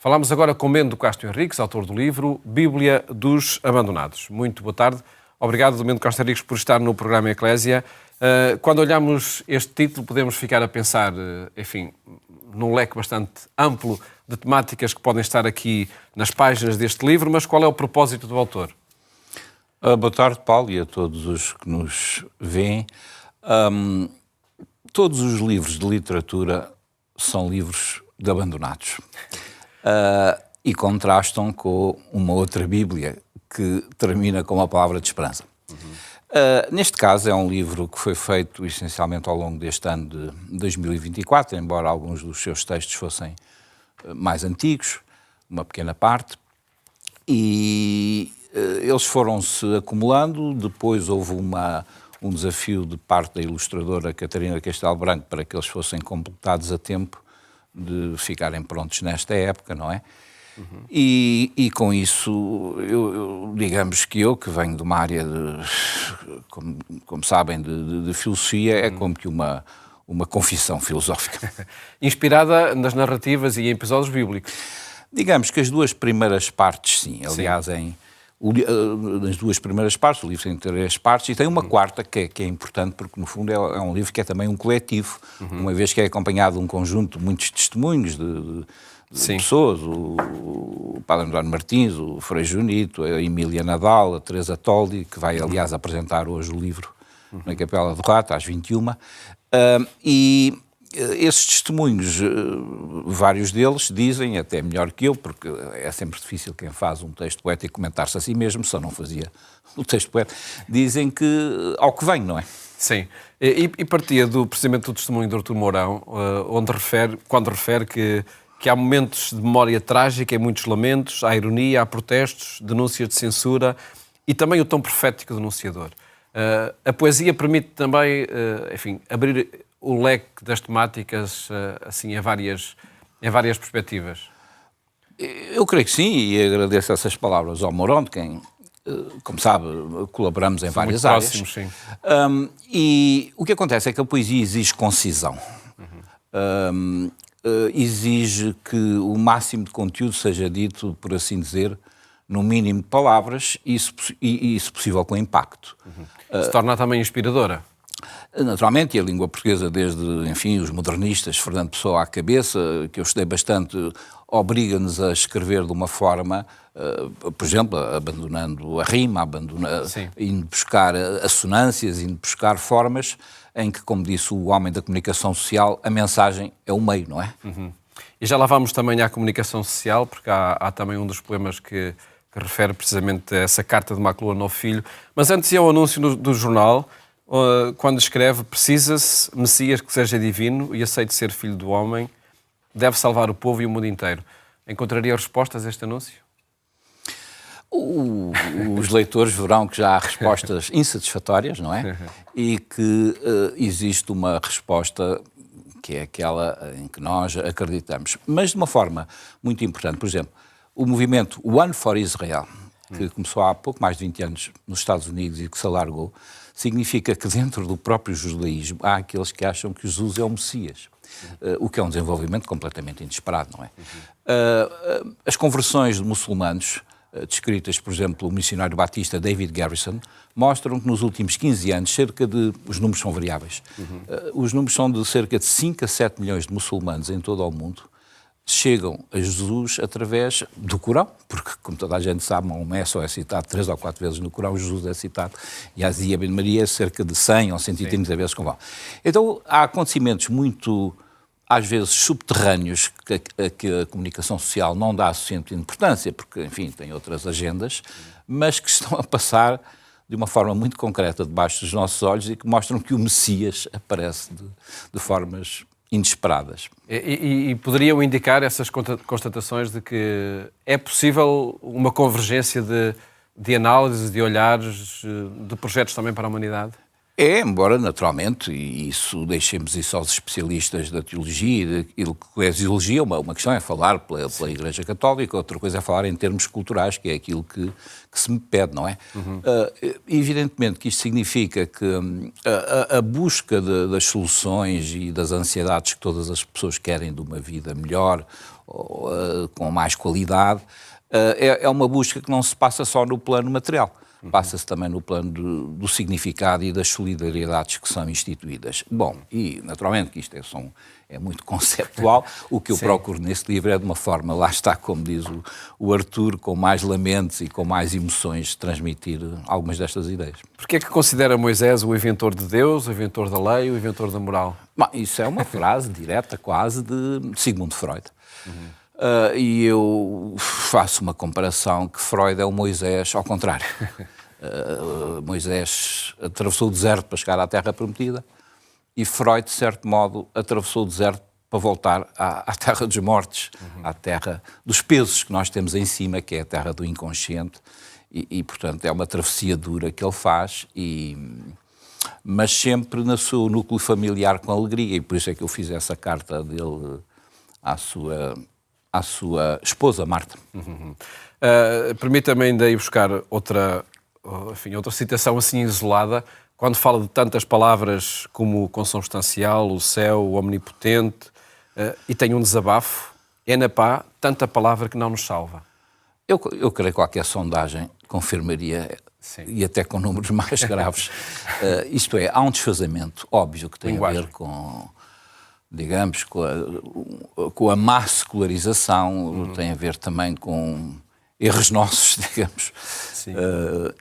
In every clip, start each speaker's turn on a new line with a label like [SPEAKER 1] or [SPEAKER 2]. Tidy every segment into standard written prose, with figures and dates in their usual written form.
[SPEAKER 1] Falamos agora com Mendo Castro Henriques, autor do livro Bíblia dos Abandonados. Muito boa tarde. Obrigado, Mendo Castro Henriques, por estar no programa Eclésia. Quando olhamos este título, podemos ficar a pensar, enfim, num leque bastante amplo de temáticas que podem estar aqui nas páginas deste livro, mas qual é o propósito do autor?
[SPEAKER 2] Boa tarde, Paulo, e a todos os que nos veem. Todos os livros de literatura são livros de abandonados e contrastam com uma outra Bíblia que termina com uma palavra de esperança. Neste caso é um livro que foi feito essencialmente ao longo deste ano de 2024, embora alguns dos seus textos fossem mais antigos, uma pequena parte, e eles foram-se acumulando. Depois houve um desafio de parte da ilustradora Catarina Castelo Branco para que eles fossem completados a tempo de ficarem prontos nesta época, não é? E com isso, digamos que eu, que venho de uma área, como sabem, de filosofia, é como que uma confissão filosófica.
[SPEAKER 1] Inspirada nas narrativas e em episódios bíblicos.
[SPEAKER 2] Digamos que as duas primeiras partes, sim. Aliás, nas duas primeiras partes, o livro tem 3 partes, e tem uma quarta que é importante, porque no fundo é um livro que é também um coletivo, uma vez que é acompanhado de um conjunto de muitos testemunhos de pessoas, o Padre António Martins, o Frei Junito, a Emília Nadal, a Teresa Toldi, que vai aliás apresentar hoje o livro na Capela do Rato, às 21h, e esses testemunhos, vários deles dizem, até melhor que eu, porque é sempre difícil quem faz um texto poético comentar-se a si mesmo, só não fazia o texto poético, dizem que ao que vem, não é?
[SPEAKER 1] Sim, e partia precisamente do testemunho do Artur Mourão, quando refere que há momentos de memória trágica e muitos lamentos, há ironia, há protestos, denúncias de censura e também o tom profético do denunciador. A poesia permite também, enfim, abrir o leque das temáticas assim, em várias perspectivas.
[SPEAKER 2] Eu creio que sim, e agradeço essas palavras ao Mourão, de quem, como sabe, colaboramos em várias áreas.
[SPEAKER 1] Próximos, sim.
[SPEAKER 2] E o que acontece é que a poesia exige concisão. Exige que o máximo de conteúdo seja dito, por assim dizer, no mínimo de palavras e, se possível, com impacto.
[SPEAKER 1] Se torna também inspiradora.
[SPEAKER 2] Naturalmente, e a língua portuguesa, desde, enfim, os modernistas, Fernando Pessoa à cabeça, que eu estudei bastante, obriga-nos a escrever de uma forma, por exemplo, abandonando a rima, indo buscar assonâncias, indo buscar formas em que, como disse o homem da comunicação social, a mensagem é o meio, não é?
[SPEAKER 1] E já lá vamos também à comunicação social, porque há também um dos poemas que refere precisamente a essa carta de McLuhan ao filho. Mas antes ia ao anúncio do jornal, quando escreve: precisa-se Messias que seja divino e aceite ser filho do homem, deve salvar o povo e o mundo inteiro. Encontraria respostas a este anúncio?
[SPEAKER 2] Os leitores verão que já há respostas insatisfatórias, não é? E que existe uma resposta que é aquela em que nós acreditamos. Mas de uma forma muito importante. Por exemplo, o movimento One for Israel, que começou há pouco mais de 20 anos nos Estados Unidos e que se alargou, significa que dentro do próprio judaísmo há aqueles que acham que Jesus é o Messias, o que é um desenvolvimento completamente inesperado, não é? As conversões de muçulmanos, descritas, por exemplo, pelo missionário batista David Garrison, mostram que nos últimos 15 anos, os números são variáveis, os números são de cerca de 5 a 7 milhões de muçulmanos em todo o mundo, chegam a Jesus através do Corão, porque, como toda a gente sabe, Maomé só é citado 3 ou 4 vezes no Corão, Jesus é citado, e Azia Ben Maria cerca de 100 ou 130 vezes com Maomé. Então, há acontecimentos muito, às vezes, subterrâneos, que a comunicação social não dá a suficiente importância, porque, enfim, tem outras agendas, mas que estão a passar de uma forma muito concreta debaixo dos nossos olhos e que mostram que o Messias aparece de formas inesperadas.
[SPEAKER 1] E poderiam indicar essas constatações de que é possível uma convergência de análises, de olhares, de projetos também para a humanidade?
[SPEAKER 2] É, embora naturalmente, e deixemos isso aos especialistas da teologia e do que é teologia, uma questão é falar pela Igreja Católica, outra coisa é falar em termos culturais, que é aquilo que se me pede, não é? Evidentemente que isto significa que a busca das soluções e das ansiedades que todas as pessoas querem de uma vida melhor, com mais qualidade. É uma busca que não se passa só no plano material, passa-se também no plano do significado e das solidariedades que são instituídas. Bom, e naturalmente que isto é muito conceptual, o que eu procuro nesse livro é de uma forma, lá está, como diz o Arthur, com mais lamentos e com mais emoções, transmitir algumas destas ideias.
[SPEAKER 1] Porquê é que considera Moisés o inventor de Deus, o inventor da lei, o inventor da moral?
[SPEAKER 2] Bom, isso é uma frase direta quase de Sigmund Freud. E eu faço uma comparação que Freud é o Moisés ao contrário. Moisés atravessou o deserto para chegar à Terra Prometida e Freud, de certo modo, atravessou o deserto para voltar à Terra dos Mortos, à Terra dos pesos que nós temos em cima, que é a Terra do inconsciente. E portanto, é uma travessia dura que ele faz, mas sempre no seu núcleo familiar com alegria. E por isso é que eu fiz essa carta dele à sua esposa, Marta.
[SPEAKER 1] Permita-me ainda ir buscar outra citação assim isolada, quando fala de tantas palavras como o consubstancial, o céu, o omnipotente, e tem um desabafo, é na pá, tanta palavra que não nos salva.
[SPEAKER 2] Eu creio que qualquer sondagem confirmaria, e até com números mais graves. Isto é, há um desfazamento óbvio que tem a ver com, digamos, com a má secularização, tem a ver também com erros nossos, digamos,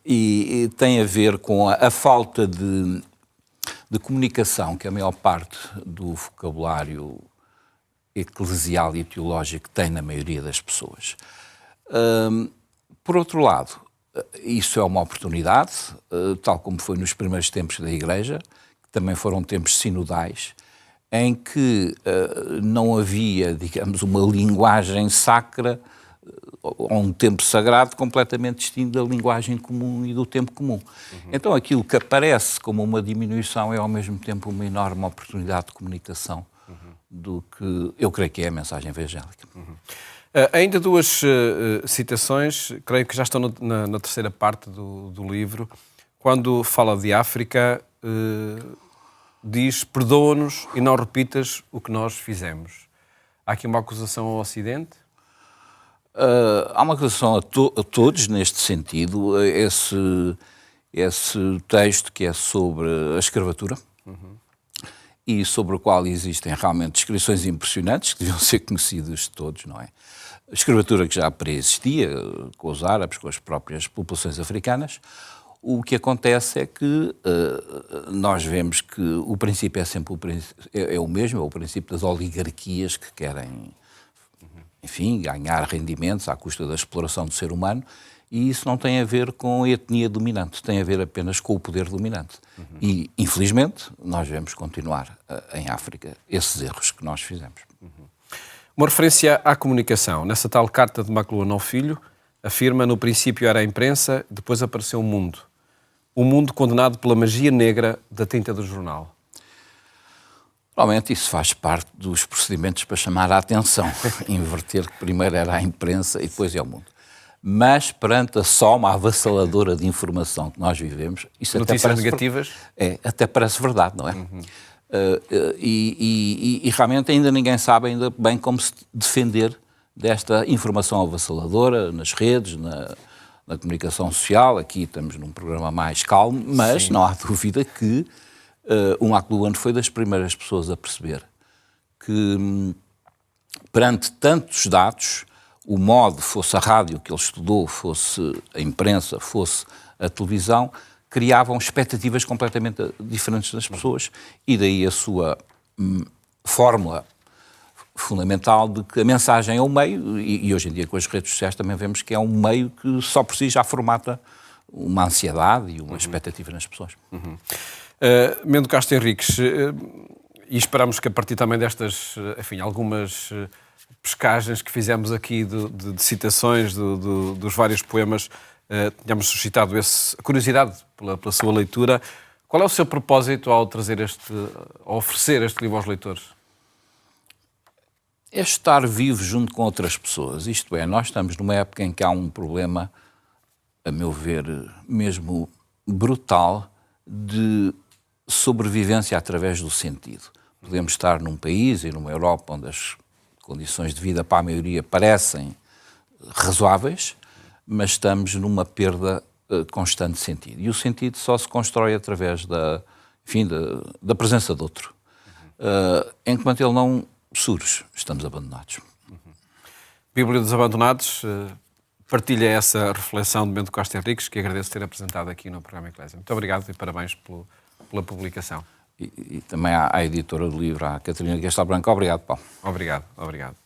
[SPEAKER 2] e tem a ver com a falta de comunicação que a maior parte do vocabulário eclesial e teológico tem na maioria das pessoas. Por outro lado, isso é uma oportunidade, tal como foi nos primeiros tempos da Igreja, que também foram tempos sinodais, em que não havia, digamos, uma linguagem sacra ou um tempo sagrado completamente distinto da linguagem comum e do tempo comum. Então aquilo que aparece como uma diminuição é ao mesmo tempo uma enorme oportunidade de comunicação do que eu creio que é a mensagem evangélica.
[SPEAKER 1] Ainda duas citações, creio que já estão na terceira parte do livro. Quando fala de África, diz: perdoa-nos e não repitas o que nós fizemos. Há aqui uma acusação ao Ocidente?
[SPEAKER 2] Há uma acusação a todos neste sentido. Esse texto que é sobre a escravatura e sobre o qual existem realmente descrições impressionantes que deviam ser conhecidas de todos, não é? A escravatura que já preexistia com os árabes, com as próprias populações africanas. O que acontece é que nós vemos que o princípio é sempre o mesmo, é o princípio das oligarquias que querem, enfim, ganhar rendimentos à custa da exploração do ser humano, e isso não tem a ver com a etnia dominante, tem a ver apenas com o poder dominante. E, infelizmente, nós vemos continuar em África esses erros que nós fizemos.
[SPEAKER 1] Uma referência à comunicação. Nessa tal carta de McLuhan ao filho, afirma: no princípio era a imprensa, depois apareceu o mundo. O mundo condenado pela magia negra da tinta do jornal.
[SPEAKER 2] Provavelmente isso faz parte dos procedimentos para chamar a atenção. Inverter que primeiro era a imprensa e depois é o mundo. Mas perante a soma avassaladora de informação que nós vivemos... Isso
[SPEAKER 1] notícias
[SPEAKER 2] até
[SPEAKER 1] negativas?
[SPEAKER 2] Até parece verdade, não é? E realmente ainda ninguém sabe ainda bem como se defender desta informação avassaladora nas redes, na comunicação social. Aqui estamos num programa mais calmo, mas não há dúvida que o McLuhan foi das primeiras pessoas a perceber que perante tantos dados, o modo, fosse a rádio que ele estudou, fosse a imprensa, fosse a televisão, criavam expectativas completamente diferentes das pessoas, e daí a sua fórmula fundamental de que a mensagem é um meio, e hoje em dia com as redes sociais também vemos que é um meio que só por si já formata uma ansiedade e uma expectativa nas pessoas.
[SPEAKER 1] Mendo Castro Henriques, e esperamos que a partir também destas, enfim, algumas pescagens que fizemos aqui de citações dos vários poemas, tenhamos suscitado a curiosidade pela sua leitura. Qual é o seu propósito ao oferecer este livro aos leitores?
[SPEAKER 2] É estar vivo junto com outras pessoas. Isto é, nós estamos numa época em que há um problema, a meu ver, mesmo brutal, de sobrevivência através do sentido. Podemos estar num país e numa Europa onde as condições de vida para a maioria parecem razoáveis, mas estamos numa perda constante de sentido. E o sentido só se constrói através da presença de outro. Enquanto ele não surge, estamos abandonados.
[SPEAKER 1] Bíblia dos Abandonados, partilha essa reflexão de Bento Costa Henriques, que agradeço ter apresentado aqui no programa Eclésia. Muito obrigado e parabéns pela publicação.
[SPEAKER 2] E também à editora do livro, à Catarina Castelo Branco. Obrigado, Paulo.
[SPEAKER 1] Obrigado.